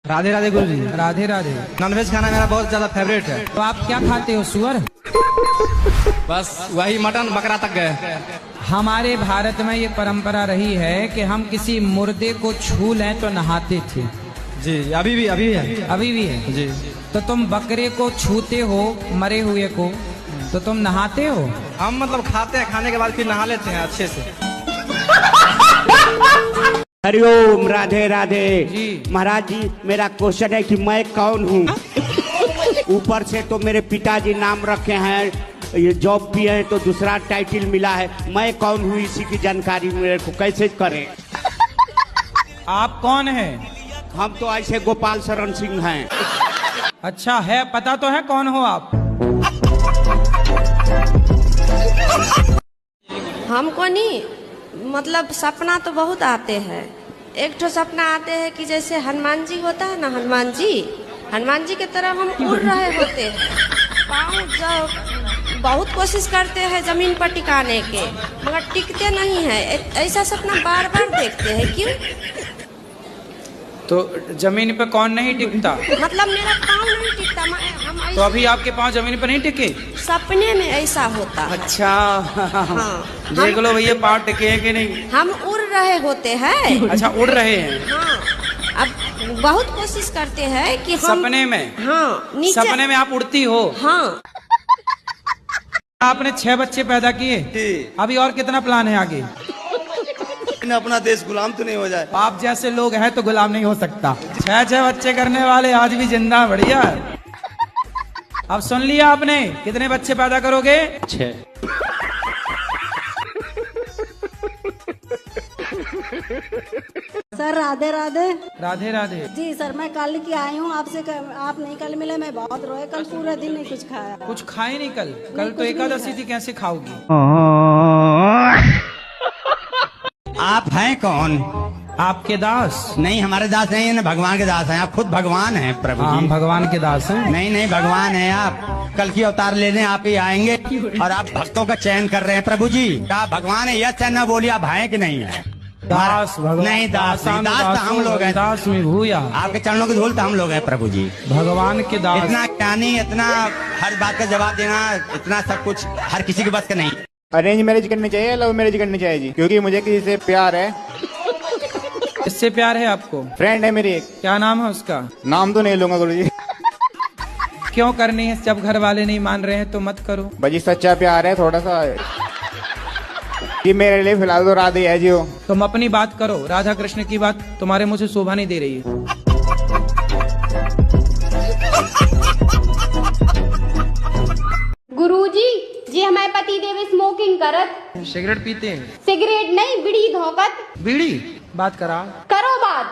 राधे राधे गुरु जी। Radhe Radhe. Nonveg खाना मेरा बहुत ज्यादा फेवरेट है। तो आप क्या खाते हो, सुअर? बस वही मटन बकरा तक गए। हमारे भारत में ये परंपरा रही है कि हम किसी मुर्दे को छू लें तो नहाते थे। जी अभी भी है। अभी भी है जी। तो तुम बकरे को छूते हो, मरे हुए को, तो तुम नहाते हो? हम मतलब खाते हैं, खाने के बाद फिर नहा लेते हैं अच्छे से। हरिओम, राधे राधे जी। महाराज जी, मेरा क्वेश्चन है कि मैं कौन हूँ? ऊपर से तो मेरे पिताजी नाम रखे हैं, ये जॉब भी है तो दूसरा टाइटल मिला है। मैं कौन हूँ इसी की जानकारी मेरे को कैसे करें? आप कौन हैं? हम तो ऐसे गोपाल शरण सिंह हैं। अच्छा है, पता तो है कौन हो आप? हमको नहीं, मतलब सपना तो बहुत आते हैं। एक तो सपना आते हैं कि जैसे हनुमान जी होता है ना, हनुमान जी की तरह हम उड़ रहे होते हैं। पाँव जब बहुत कोशिश करते हैं जमीन पर टिकाने के, मगर टिकते नहीं है। ऐसा सपना बार बार देखते हैं, क्यों? तो जमीन पे कौन नहीं टिकता? मतलब मेरा पाँव नहीं टिकता। हम तो अभी आपके पाँव जमीन पर नहीं टिके? सपने में ऐसा होता है। अच्छा हाँ, देख लो भैया, पाँव टिके हैं कि नहीं। हम उड़ रहे होते हैं। अच्छा, उड़ रहे हैं। हाँ, अब बहुत कोशिश करते हैं कि हम सपने में? हाँ, नीचे। सपने में आप उड़ती हो? हाँ। आपने 6 बच्चे पैदा किए, अभी और कितना प्लान है आगे? अपना देश गुलाम तो नहीं हो जाए। आप जैसे लोग हैं तो गुलाम नहीं हो सकता। 6 बच्चे करने वाले आज भी जिंदा, बढ़िया। अब सुन लिया आपने, कितने बच्चे पैदा करोगे? 6। सर राधे राधे। राधे राधे। जी सर, मैं कल की आई हूँ आपसे। आप नहीं कल मिले, मैं बहुत रोए कल, पूरे दिन नहीं कुछ खाया। कुछ खाए नहीं कल? कल तो एकादशी थी, कैसे खाओगी? आप हैं कौन? आपके दास? नहीं, हमारे दास नहीं है ना, भगवान के दास हैं। आप खुद भगवान हैं प्रभु हम जी। भगवान के दास हैं। नहीं, भगवान हैं आप। कल की अवतार लेने आप ही आएंगे और आप भक्तों का चयन कर रहे हैं प्रभु जी। क्या भगवान है? यस न बोलिए, आप हैं कि नहीं है? दास भगवान? नहीं, दास नहीं, दास तो हम लोग हैं। दास में भूया। आपके चरणों की धूल तो हम लोग हैं प्रभु जी। भगवान के दास। इतना ज्ञानी, इतना हर बात का जवाब देना, इतना सब कुछ हर किसी के बस का नहीं। अरेंज मैरिज करनी चाहिए या लव मैरिज करनी चाहिए जी? क्योंकि मुझे किसी से प्यार है। किससे प्यार है आपको? फ्रेंड है मेरी एक। क्या नाम है उसका? नाम तो नहीं लूंगा गुरुजी। क्यों करनी है? जब घर वाले नहीं मान रहे हैं तो मत करो। भाजी सच्चा प्यार है थोड़ा सा कि मेरे लिए फिलहाल तो राधे है जी हो। तुम अपनी बात करो, राधा कृष्ण की बात तुम्हारे मुंह से शोभा नहीं दे रही है। गुरुजी जी, हमारे पति देव स्मोकिंग करत। सिगरेट पीते हैं? सिगरेट नहीं, बीड़ी धोकत। बीड़ी? बात करा करो बात।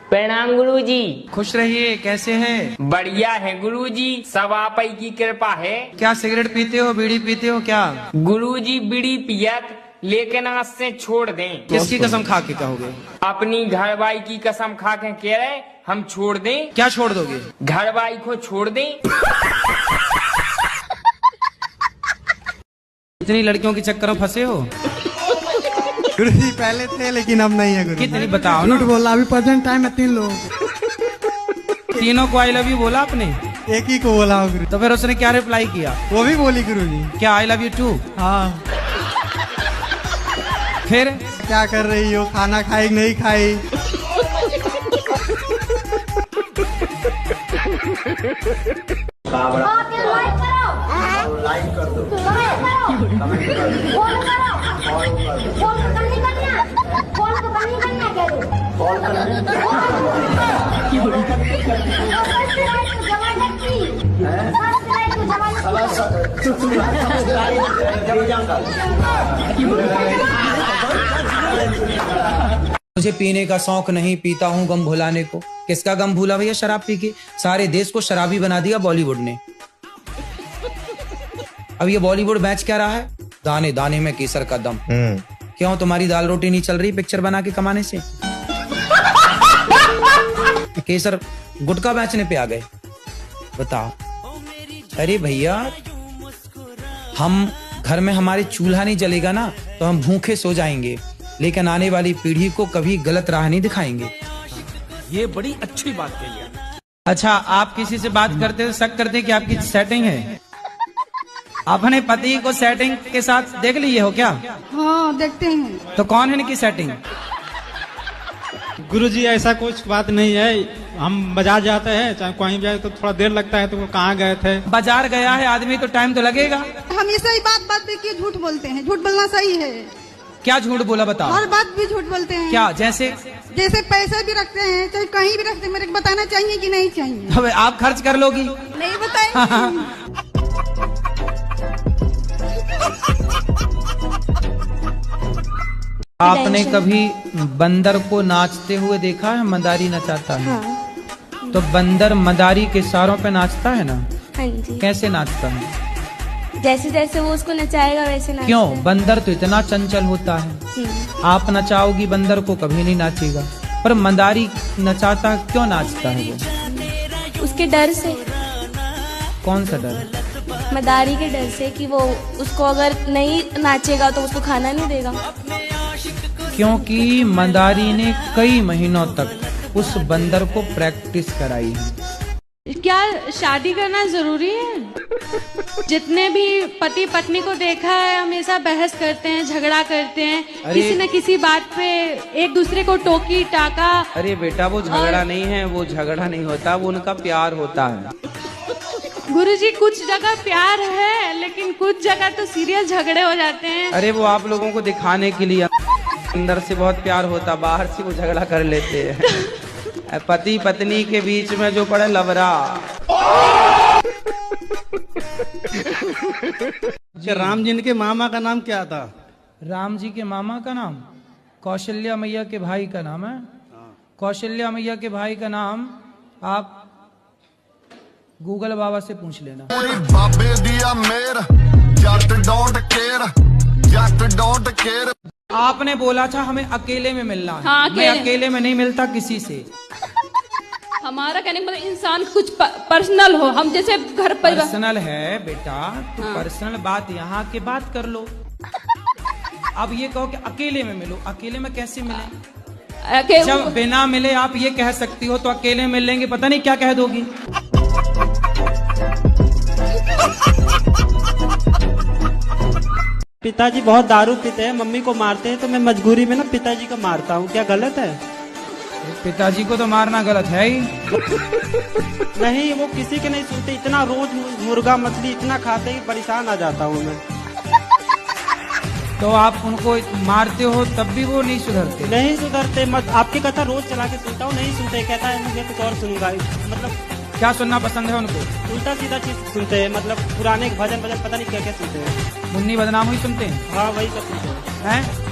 प्रणाम गुरुजी। खुश रहिए, कैसे हैं? बढ़िया है गुरुजी, सब आप ही की कृपा है। क्या सिगरेट पीते हो, बीड़ी पीते हो क्या? गुरुजी बीड़ी पियत, लेकिन आज से छोड़ दें। किसकी कसम खा के कहोगे? अपनी घरवाई की कसम खा के कह रहे हम छोड़ दें। क्या छोड़ दोगे? घरवाई को छोड़ दें। इतनी लड़कियों के चक्कर में फंसे हो? गुरुजी पहले थे लेकिन अब नहीं है गुरुजी। कितनी बताओ ना। झूठ बोला, अभी प्रेजेंट टाइम में 3 लोग। तीनों को आई लव यू बोला आपने? एक ही को बोला गुरु। तो फिर उसने क्या रिप्लाई किया? वो भी बोली गुरुजी। क्या आई लव यू टू? हाँ। फिर क्या कर रही हो, खाना खाई नहीं खाई? लाइक कर दो, कमेंट करो, फॉलो करो। फॉलो करनी करना, फॉलो तो करनी करना, कह दो फॉलो करना। सब्सक्राइब तो जबरदस्ती है, सब्सक्राइब तो जबरदस्ती। मुझे पीने का शौक नहीं, पीता हूँ गम भुलाने को। किसका गम भूला भैया शराब पी के? सारे देश को शराबी बना दिया बॉलीवुड ने। अब ये बॉलीवुड बेच क्या रहा है? दाने दाने में केसर का दम। क्यों, तुम्हारी दाल रोटी नहीं चल रही पिक्चर बना के कमाने से? केसर गुटखा बेचने पे आ गए, बताओ। अरे भैया, हम घर में हमारे चूल्हा नहीं जलेगा ना तो हम भूखे सो जाएंगे, लेकिन आने वाली पीढ़ी को कभी गलत राह नहीं दिखाएंगे। ये बड़ी अच्छी बात कही है। अच्छा, आप किसी से बात करते हो शक करते हैं कि आपकी सेटिंग है? अपने पति को सेटिंग के साथ देख लिए हो क्या? हाँ देखते हैं। तो कौन है इनकी सेटिंग? गुरुजी ऐसा कुछ बात नहीं है। हम बाजार जाते हैं, चाहे कहीं भी जाए तो थोड़ा देर लगता है, तो वो कहाँ गए थे? बाजार गया है आदमी तो टाइम तो लगेगा। हमेशा ही बात बात पे क्यों झूठ बोलते हैं? झूठ बोलना सही है। क्या झूठ बोला बताओ? हर बात भी झूठ बोलते हैं। क्या? जैसे पैसे भी रखते हैं, चाहे कहीं भी रखते हैं, मेरे को बताना चाहिए कि नहीं चाहिए? अब आप खर्च कर लोगी? नहीं बताएंगे। आपने कभी बंदर को नाचते हुए देखा है? मदारी नचाता है। हाँ। तो बंदर मदारी के इशारों पे नाचता है ना? हाँ जी। कैसे नाचता है? जैसे जैसे वो उसको नचाएगा वैसे नाचता क्यों? है। बंदर तो इतना चंचल होता है। आप नचाओगी बंदर को, कभी नहीं नाचेगा। पर मदारी नचाता क्यों नाचता है वो? उसके डर से। कौन सा डर? मदारी के डर से कि वो उसको अगर नहीं नाचेगा तो उसको खाना नहीं देगा। क्योंकि मदारी ने कई महीनों तक उस बंदर को प्रैक्टिस कराई है। क्या शादी करना जरूरी है? जितने भी पति पत्नी को देखा है हमेशा बहस करते हैं, झगड़ा करते हैं, किसी न किसी बात पे एक दूसरे को टोकी टाका। अरे बेटा, वो झगड़ा नहीं है, वो झगड़ा नहीं होता, वो उनका प्यार होता है। गुरुजी, कुछ जगह प्यार है लेकिन कुछ जगह तो सीरियस झगड़े हो जाते हैं। अरे वो आप लोगों को दिखाने के लिए, अंदर से बहुत प्यार होता, बाहर से वो झगड़ा कर लेते हैं। पति पत्नी के बीच में जो पड़े लवरा। राम जी के मामा का नाम क्या था? राम जी के मामा का नाम कौशल्या मैया के भाई का नाम है। कौशल्या मैया के भाई का नाम आप गूगल बाबा से पूछ लेना। बाबे दिया मेर, Jatt don't care, Jatt don't care. आपने बोला था हमें अकेले में मिलना है। हाँ, मैं अकेले में नहीं मिलता किसी से। हमारा कहने का मतलब इंसान कुछ पर्सनल हो, हम जैसे घर पर पर्सनल है बेटा, तो पर्सनल बात यहाँ के बात कर लो। अब ये कहो कि अकेले में मिलो, अकेले में कैसे मिले? जब बिना मिले आप ये कह सकती हो तो अकेले मिल लेंगे पता नहीं क्या कह दोगी। पिताजी बहुत दारू पीते हैं, मम्मी को मारते हैं, तो मैं मजबूरी में ना पिताजी को मारता हूँ। क्या गलत है? पिताजी को तो मारना गलत है ही। नहीं, वो किसी के नहीं सुनते। इतना रोज मुर्गा मछली इतना खाते हैं, परेशान आ जाता हूँ मैं। तो आप उनको मारते हो तब भी वो नहीं सुधरते? नहीं सुधरते। आपकी कथा रोज चला के सुनता हूँ, नहीं सुनते। कहता है मुझे कुछ और सुनूंगा। मतलब क्या सुनना पसंद है उनको? उल्टा सीधा चीज सुनते हैं, मतलब पुराने भजन पता नहीं क्या क्या सुनते हैं। मुन्नी बदनाम हुई सुनते हैं? हाँ, वही सब सुनते हैं।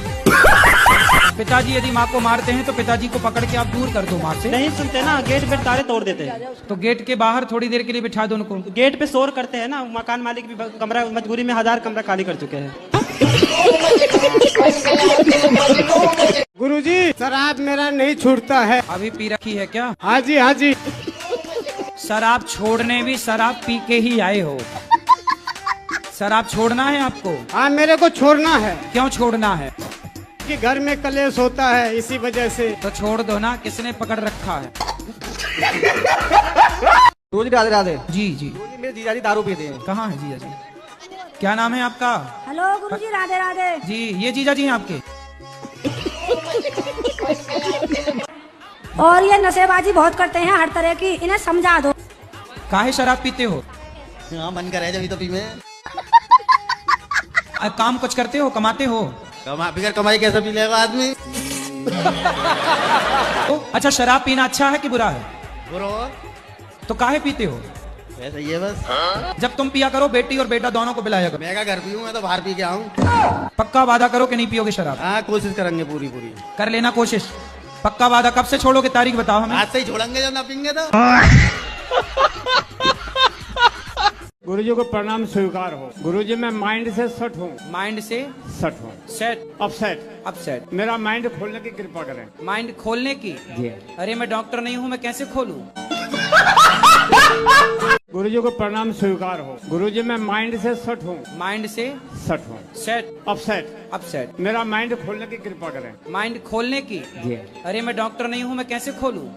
पिताजी यदि माँ को मारते हैं तो पिताजी को पकड़ के आप दूर कर दो माँ से। नहीं सुनते ना, गेट पे तारे तोड़ देते हैं। तो गेट के बाहर थोड़ी देर के लिए बिठा दो उनको। गेट पे शोर करते हैं ना, मकान मालिक भी कमरा मजबूरी में 1000 कमरा खाली कर चुके हैं। गुरुजी, शराब मेरा नहीं छूटता है। अभी पी रखी है क्या? हाँ जी, हाँ जी। शराब छोड़ने भी शराब पी के ही आए हो। शराब छोड़ना है आपको? हाँ, मेरे को छोड़ना है। क्यों छोड़ना है? कि घर में कलेश होता है, इसी वजह से। तो छोड़ दो ना, किसने पकड़ रखा है? रोज राधे राधे। जी जी। मेरे जीजाजी दारू पीते हैं। कहाँ है जीजा जी? क्या नाम है आपका? हेलो गुरुजी, राधे राधे। जी, ये जीजा जी हैं आपके? और ये नशेबाजी बहुत करते हैं हर तरह की, इन्हें समझा दो। काहे शराब पीते हो? हाँ, मन करे जब तो पी में। काम कुछ करते हो, कमाते हो? बिगर कमाई कैसे पी लेगा आदमी? अच्छा, शराब पीना अच्छा है कि बुरा है? बुरा। तो काहे पीते हो? ऐसा ही है बस। जब तुम पिया करो, बेटी और बेटा दोनों को पिलाया करो। मैं क्या घर पीऊँ, मैं तो बाहर पी के आऊँ। पक्का वादा करो कि नहीं पियोगे शराब? हाँ, कोशिश करेंगे पूरी। कर लेना कोशिश। पक्का वादा। कब से छोड़ोगे, तारीख बताओ हमें। आज से ही छोड़ेंगे जब ना पीएंगे तो। गुरुजी को प्रणाम स्वीकार हो। गुरुजी, मैं माइंड से सट हूँ। माइंड से सट हूँ। सेट? अपसेट। अपसेट। मेरा माइंड खोलने की कृपा करें। माइंड खोलने की? जी। अरे मैं डॉक्टर नहीं हूँ, मैं कैसे खोलूँ? गुरुजी को प्रणाम स्वीकार हो। गुरुजी, मैं माइंड से सट हूँ। माइंड से सट हूँ। सेट? अपसेट। अपसेट। मेरा माइंड खोलने की कृपा करें। माइंड खोलने की? जी। अरे मैं डॉक्टर नहीं हूँ, मैं कैसे खोलूँ?